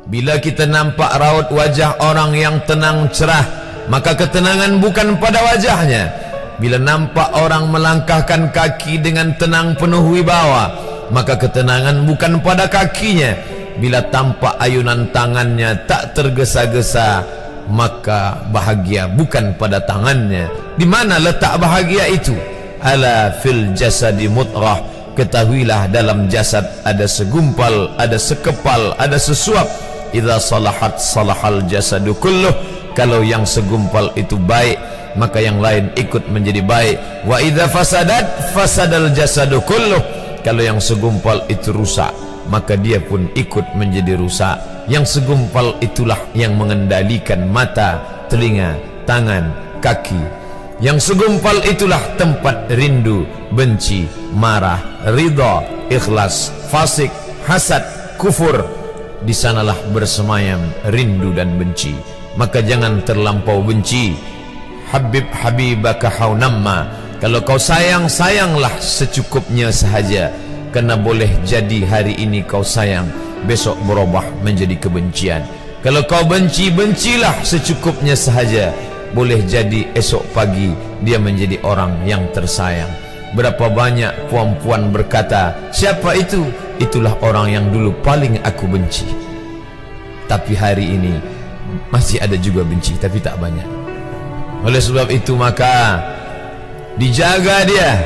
Bila kita nampak raut wajah orang yang tenang cerah, maka ketenangan bukan pada wajahnya. Bila nampak orang melangkahkan kaki dengan tenang penuh wibawa, maka ketenangan bukan pada kakinya. Bila tampak ayunan tangannya tak tergesa-gesa, maka bahagia bukan pada tangannya. Di mana letak bahagia itu? Ala fil jasadi mutrah. Ketahuilah dalam jasad ada segumpal, ada sekepal, ada sesuap. Idza salahat salahal jasadu kulluh. Kalau yang segumpal itu baik, maka yang lain ikut menjadi baik. Wa idza fasadat fasadal jasadu kulluh. Kalau yang segumpal itu rusak, maka dia pun ikut menjadi rusak. Yang segumpal itulah yang mengendalikan mata, telinga, tangan, kaki. Yang segumpal itulah tempat rindu, benci, marah, ridha, ikhlas, fasik, hasad, kufur. Di sanalah bersemayam rindu dan benci. Maka jangan terlampau benci. Habib habibaka haunamma. Kalau kau sayang, sayanglah secukupnya sahaja. Karena boleh jadi hari ini kau sayang, besok berubah menjadi kebencian. Kalau kau benci, bencilah secukupnya sahaja. Boleh jadi esok pagi dia menjadi orang yang tersayang. Berapa banyak puan-puan berkata, siapa itu? Itulah orang yang dulu paling aku benci. Tapi hari ini masih ada juga benci, tapi tak banyak. Oleh sebab itu maka dijaga dia.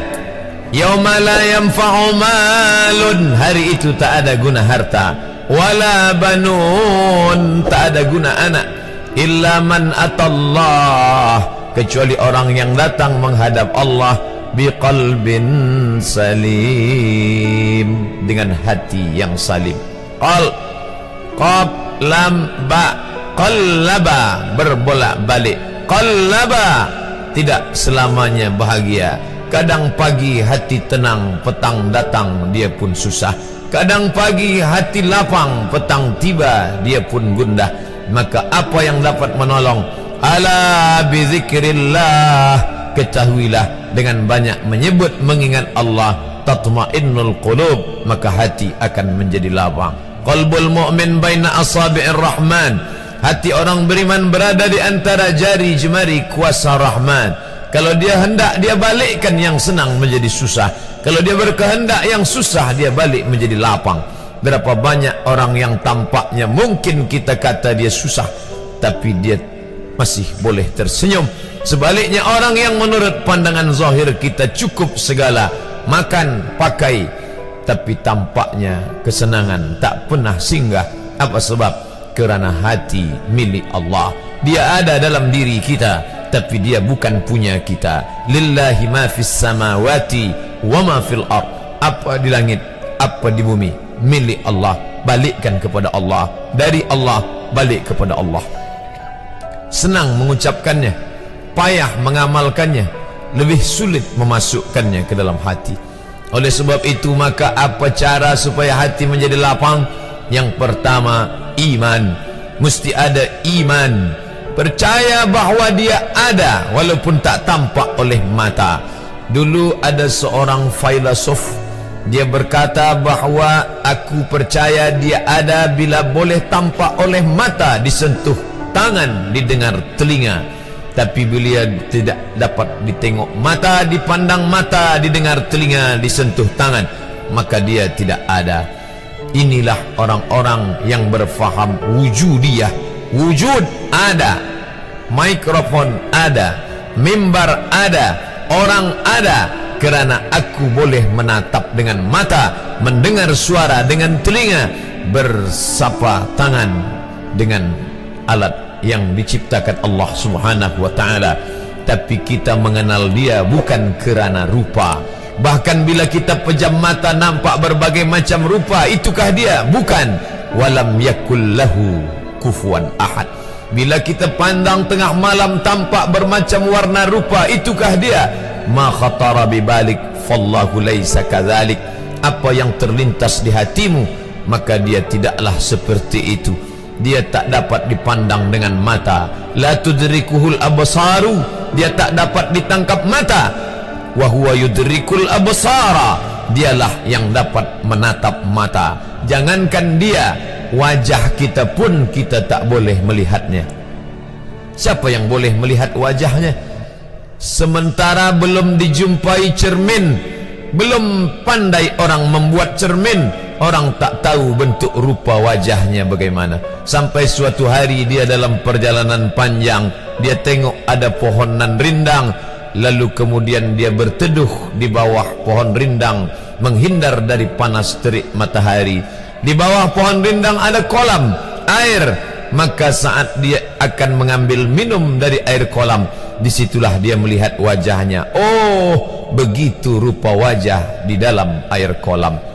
Yauma la yanfa'u malun. Hari itu tak ada guna harta, wala banun, tak ada guna anak, illa man atallah, kecuali orang yang datang menghadap Allah biqalbin salim, dengan hati yang salim. Qab lam ba, qallaba, berbolak-balik. Qallaba, tidak selamanya bahagia. Kadang pagi hati tenang, petang datang dia pun susah. Kadang pagi hati lapang, petang tiba dia pun gundah. Maka apa yang dapat menolong? Ala bizikrillah, ketahuilah dengan banyak menyebut mengingat Allah, tatmainnul qulub, maka hati akan menjadi lapang. Qalbul mu'min baina asabi'ir rahman, hati orang beriman berada di antara jari jemari kuasa Rahman. Kalau dia hendak, dia balikkan yang senang menjadi susah. Kalau dia berkehendak yang susah, dia balik menjadi lapang. Berapa banyak orang yang tampaknya mungkin kita kata dia susah, tapi dia masih boleh tersenyum. Sebaliknya orang yang menurut pandangan zahir kita cukup segala, makan, pakai, tapi tampaknya kesenangan tak pernah singgah. Apa sebab? Kerana hati milik Allah. Dia ada dalam diri kita, tapi dia bukan punya kita. Lillahi ma fis samawati wa ma fil ard. Apa di langit, apa di bumi, milik Allah. Balikkan kepada Allah, dari Allah balik kepada Allah. Senang mengucapkannya, payah mengamalkannya, lebih sulit memasukkannya ke dalam hati. Oleh sebab itu maka apa cara supaya hati menjadi lapang? Yang pertama, iman. Mesti ada iman, percaya bahawa dia ada walaupun tak tampak oleh mata. Dulu ada seorang filosof, dia berkata bahawa aku percaya dia ada bila boleh tampak oleh mata, disentuh tangan, didengar telinga. Tapi bila tidak dapat ditengok mata, dipandang mata, didengar telinga, disentuh tangan, maka dia tidak ada. Inilah orang-orang yang berfaham wujudiyah. Wujud ada, mikrofon ada, mimbar ada, orang ada, kerana aku boleh menatap dengan mata, mendengar suara dengan telinga, bersapa tangan dengan alat yang diciptakan Allah Subhanahu wa ta'ala. Tapi kita mengenal dia bukan kerana rupa. Bahkan bila kita pejam mata nampak berbagai macam rupa, itukah dia? Bukan. Walam yakul lahu kufuwan ahad. Bila kita pandang tengah malam tampak bermacam warna rupa, itukah dia? Ma khatara bibalik fallahu laisa kadzalik. Apa yang terlintas di hatimu, maka dia tidaklah seperti itu. Dia tak dapat dipandang dengan mata. La tudrikuhul absaru, dia tak dapat ditangkap mata. Wa huwa yudrikul absara, dialah yang dapat menatap mata. Jangankan dia, wajah kita pun kita tak boleh melihatnya. Siapa yang boleh melihat wajahnya? Sementara belum dijumpai cermin, belum pandai orang membuat cermin, orang tak tahu bentuk rupa wajahnya bagaimana. Sampai suatu hari dia dalam perjalanan panjang, dia tengok ada pohonan rindang, lalu kemudian dia berteduh di bawah pohon rindang, menghindar dari panas terik matahari. Di bawah pohon rindang ada kolam air, maka saat dia akan mengambil minum dari air kolam, disitulah dia melihat wajahnya. Oh, begitu rupa wajah di dalam air kolam.